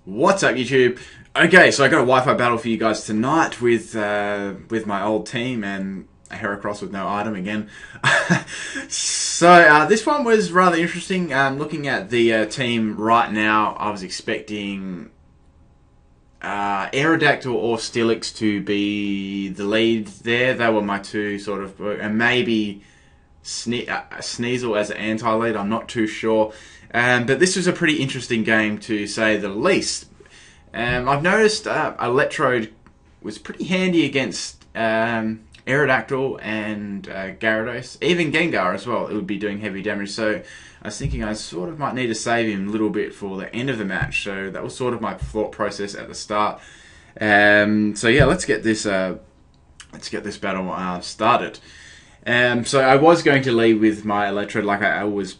What's up, YouTube? Okay, so I got a Wi-Fi battle for you guys tonight with my old team and a Heracross with no item again. So this one was rather interesting. Looking at the team right now, I was expecting Aerodactyl or Steelix to be the lead there. They were my two sort of, and maybe Sneasel as an anti-lead. I'm not too sure. But this was a pretty interesting game to say the least. I've noticed Electrode was pretty handy against Aerodactyl and Gyarados. Even Gengar as well, it would be doing heavy damage. So I was thinking I sort of might need to save him a little bit for the end of the match. So that was sort of my thought process at the start. So yeah, let's get this battle started. So I was going to lead with my Electrode like I always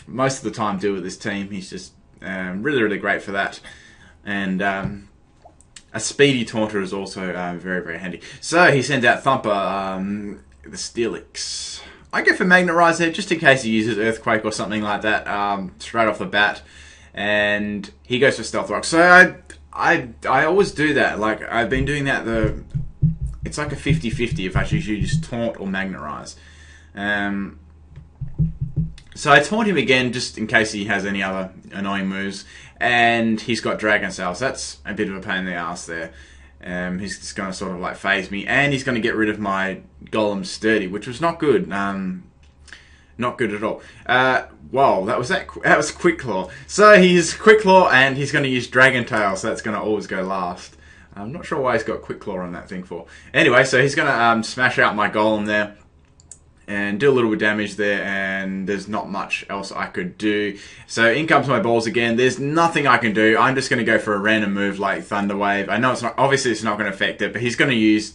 most of the time do with this team. He's just really, really great for that. And a speedy taunter is also very, very handy. So he sends out Thumper, the Steelix. I go for Magnetize there just in case he uses Earthquake or something like that straight off the bat. And he goes for Stealth Rock. So I always do that. Like, I've been doing that. It's like a 50-50 if I choose to use Taunt or Magnetize. So I taunt him again just in case he has any other annoying moves. And he's got Dragon Sails. That's a bit of a pain in the ass there. He's just going to sort of like phase me. And he's going to get rid of my Golem Sturdy, which was not good. Not good at all. Wow, that was Quick Claw. So he's Quick Claw and he's going to use Dragon Tail. So that's going to always go last. I'm not sure why he's got Quick Claw on that thing for. Anyway, so he's going to smash out my Golem there. And do a little bit of damage there, and there's not much else I could do. So in comes my balls again. There's nothing I can do. I'm just going to go for a random move like Thunder Wave. I know it's not, obviously it's not going to affect it, but he's going to use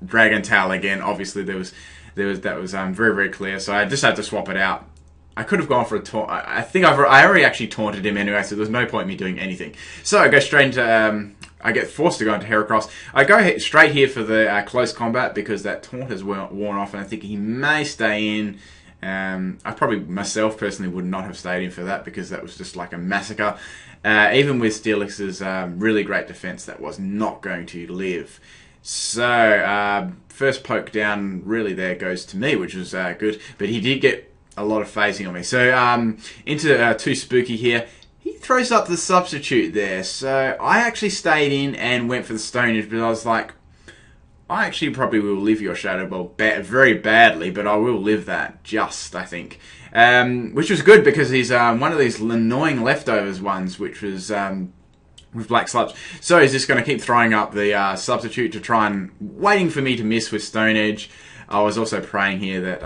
Dragon Tail again. Obviously that was very, very clear. So I just had to swap it out. I could have gone for a taunt. I think I already actually taunted him anyway, so there's no point in me doing anything. So I go straight into I get forced to go into Heracross. I go straight here for the close combat because that taunt has worn off, and I think he may stay in. I probably myself personally would not have stayed in for that because that was just like a massacre. Even with Steelix's really great defense, that was not going to live. So first poke down really there goes to me, which was good, but he did get a lot of phasing on me. So into Too Spooky here. He throws up the substitute there, so I actually stayed in and went for the Stone Edge, but I was like, I actually probably will live your Shadow Ball very badly, but I will live that, I think. Which was good because he's one of these annoying leftovers ones, which was with Black Sludge. So he's just going to keep throwing up the substitute to try and waiting for me to miss with Stone Edge. I was also praying here that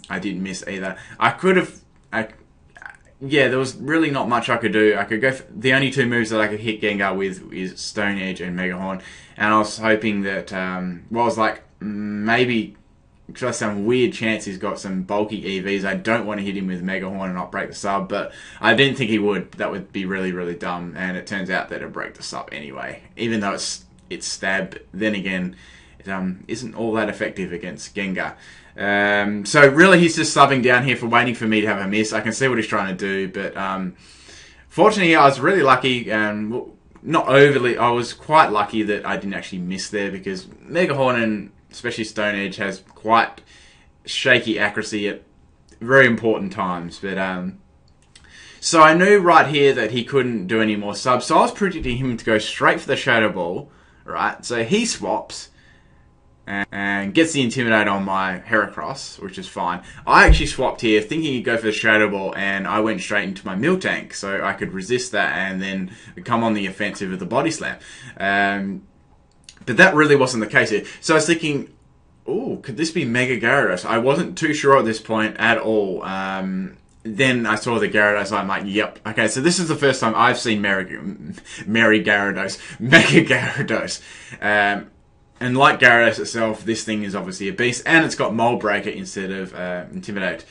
I didn't miss either. I could have... Yeah, there was really not much I could do. I could go for, the only two moves that I could hit Gengar with is Stone Edge and Mega Horn, and I was hoping that, I was like, maybe just some weird chance he's got some bulky EVs. I don't want to hit him with Mega Horn and not break the sub, but I didn't think he would. That would be really, really dumb, and it turns out that it'll break the sub anyway, even though it's stab. Then again, it isn't all that effective against Gengar. So really he's just subbing down here for waiting for me to have a miss. I can see what he's trying to do, but fortunately I was really lucky, not overly, I was quite lucky that I didn't actually miss there because Mega Horn and especially Stone Edge has quite shaky accuracy at very important times. But so I knew right here that he couldn't do any more subs, so I was predicting him to go straight for the Shadow Ball, right? So he swaps and gets the Intimidate on my Heracross, which is fine. I actually swapped here, thinking he'd go for the Shadow Ball, and I went straight into my Miltank, so I could resist that and then come on the offensive with the Body Slam. But that really wasn't the case here. So I was thinking, oh, could this be Mega Gyarados? I wasn't too sure at this point at all. Then I saw the Gyarados, I'm like, yep. Okay, so this is the first time I've seen Mega Gyarados. And like Gyarados itself, this thing is obviously a beast, and it's got Mold Breaker instead of Intimidate.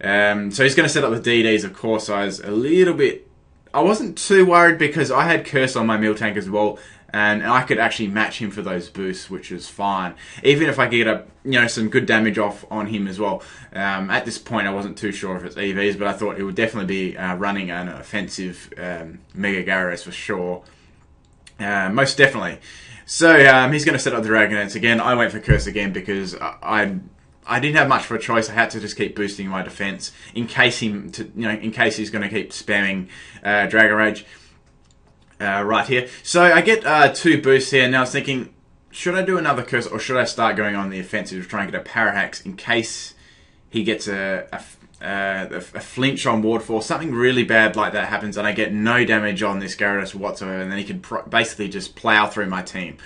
So he's going to set up the DDs, of course. I was a little bit... I wasn't too worried because I had Curse on my Miltank as well, and I could actually match him for those boosts, which was fine. Even if I could get some good damage off on him as well. At this point, I wasn't too sure if it's EVs, but I thought it would definitely be running an offensive Mega Gyarados for sure. Most definitely. So he's going to set up the Dragonets again. I went for Curse again because I didn't have much of a choice. I had to just keep boosting my defense in case in case he's going to keep spamming Dragon Rage right here. So I get 2 boosts here. Now I was thinking, should I do another Curse or should I start going on the offensive to try and get a Parahax in case he gets a flinch on Ward 4, something really bad like that happens and I get no damage on this Gyarados whatsoever, and then he can basically just plow through my team.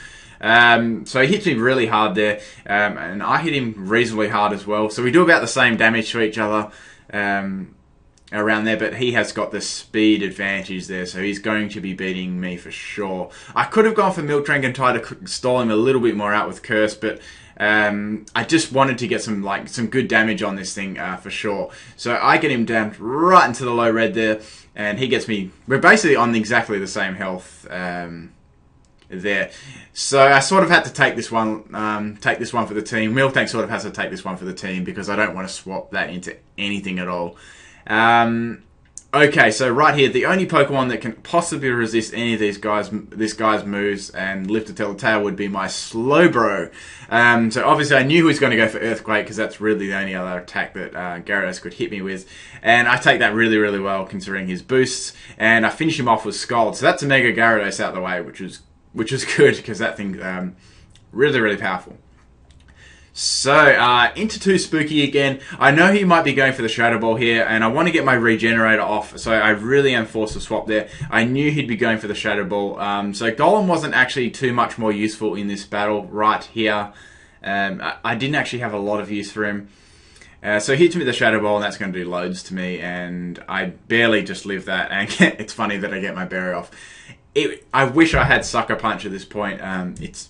So he hits me really hard there, and I hit him reasonably hard as well. So we do about the same damage to each other around there, but he has got the speed advantage there, so he's going to be beating me for sure. I could have gone for Milk Drink and tried to stall him a little bit more out with Curse, but I just wanted to get some good damage on this thing for sure. So I get him down right into the low red there, and he gets me. We're basically on exactly the same health there. So I sort of had to take this one for the team. Miltank sort of has to take this one for the team because I don't want to swap that into anything at all. Okay, so right here, the only Pokemon that can possibly resist any of this guy's moves and live to tell the tale would be my Slowbro. So obviously I knew he was going to go for Earthquake because that's really the only other attack that Gyarados could hit me with. And I take that really, really well considering his boosts. And I finish him off with Scald. So that's a Mega Gyarados out of the way, which is good because that thing's really, really powerful. So, into 2 Spooky again. I know he might be going for the Shadow Ball here, and I want to get my Regenerator off, so I really am forced to swap there. I knew he'd be going for the Shadow Ball, so Golem wasn't actually too much more useful in this battle right here. I didn't actually have a lot of use for him. So he hits me with the Shadow Ball, and that's going to do loads to me, and I barely just live that, and it's funny that I get my berry off. I wish I had Sucker Punch at this point. It's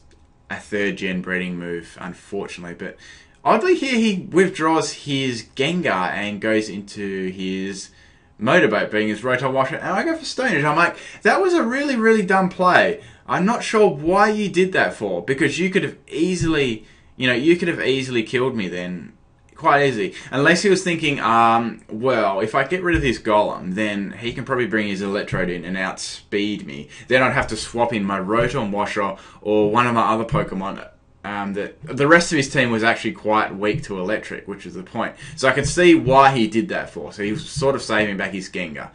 a 3rd gen breeding move, unfortunately, but oddly here he withdraws his Gengar and goes into his Motorboat, being his Rotom Washer, and I go for Stone Edge. I'm like, that was a really, really dumb play. I'm not sure why you did that for, because you could have easily, killed me then. Quite easy. Unless he was thinking, well, if I get rid of his Golem, then he can probably bring his Electrode in and outspeed me. Then I'd have to swap in my Rotom Washer or one of my other Pokemon. The rest of his team was actually quite weak to Electric, which is the point. So I can see why he did that for. So he was sort of saving back his Gengar.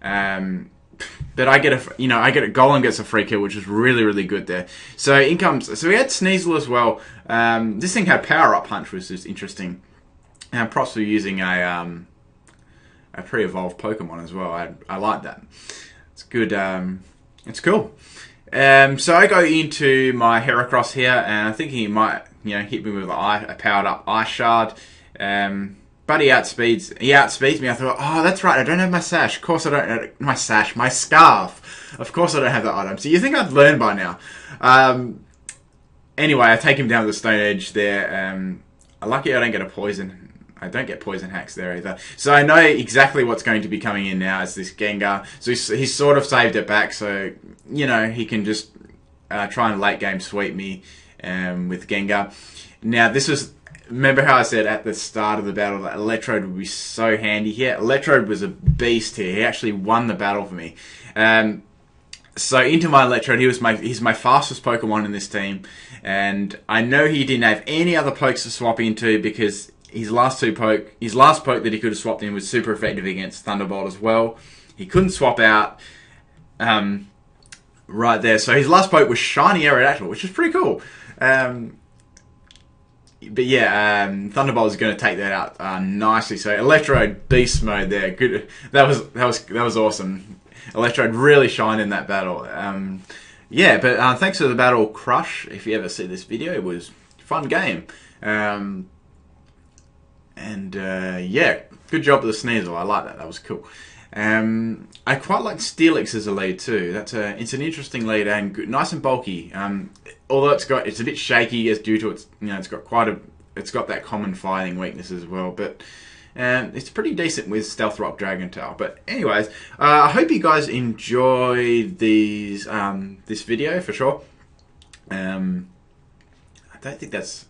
But I get a Golem gets a free kill, which is really, really good there. So we had Sneasel as well. This thing had Power Up Punch, which is interesting. And props for using a pre-evolved Pokemon as well. I like that. It's good. It's cool. So I go into my Heracross here, and I think he might, hit me with a powered up Ice Shard. But he outspeeds me. I thought, oh, that's right. I don't have my sash. Of course I don't. My scarf. Of course I don't have that item. So you think I'd learn by now? Anyway, I take him down with the Stone Edge there. Lucky I don't get a poison. I don't get poison hacks there either. So I know exactly what's going to be coming in now as this Gengar. So he's sort of saved it back. So, he can just try and late game sweep me with Gengar. Now, remember how I said at the start of the battle that Electrode would be so handy here? Electrode was a beast here. He actually won the battle for me. So into my Electrode, he's my fastest Pokemon in this team. And I know he didn't have any other pokes to swap into because his last poke that he could have swapped in was super effective against Thunderbolt as well. He couldn't swap out right there. So his last poke was Shiny Aerodactyl, which is pretty cool. But yeah, Thunderbolt is going to take that out nicely. So Electrode Beast Mode there. Good. That was awesome. Electrode really shined in that battle. Yeah, but thanks for the battle, Crush. If you ever see this video, it was a fun game. Yeah, good job with the Sneasel. I like that. That was cool. I quite like Steelix as a lead too. It's an interesting lead and good, nice and bulky. Although it's a bit shaky as due to its it's got that common fighting weakness as well. But it's pretty decent with Stealth Rock Dragon Tail. But anyways, I hope you guys enjoyed this video for sure. I don't think that's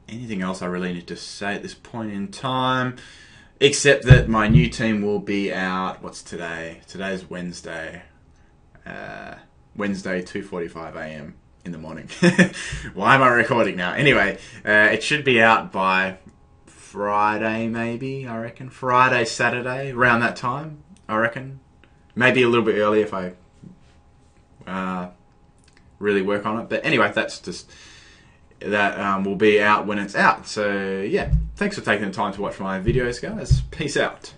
anything else I really need to say at this point in time, except that my new team will be out. What's today? Today's Wednesday. Wednesday, 2:45 a.m. in the morning. Why am I recording now? Anyway, it should be out by Friday, maybe, I reckon. Friday, Saturday, around that time, I reckon. Maybe a little bit early if I really work on it. But anyway, that's just... that will be out when it's out. So, yeah. Thanks for taking the time to watch my videos, guys. Peace out.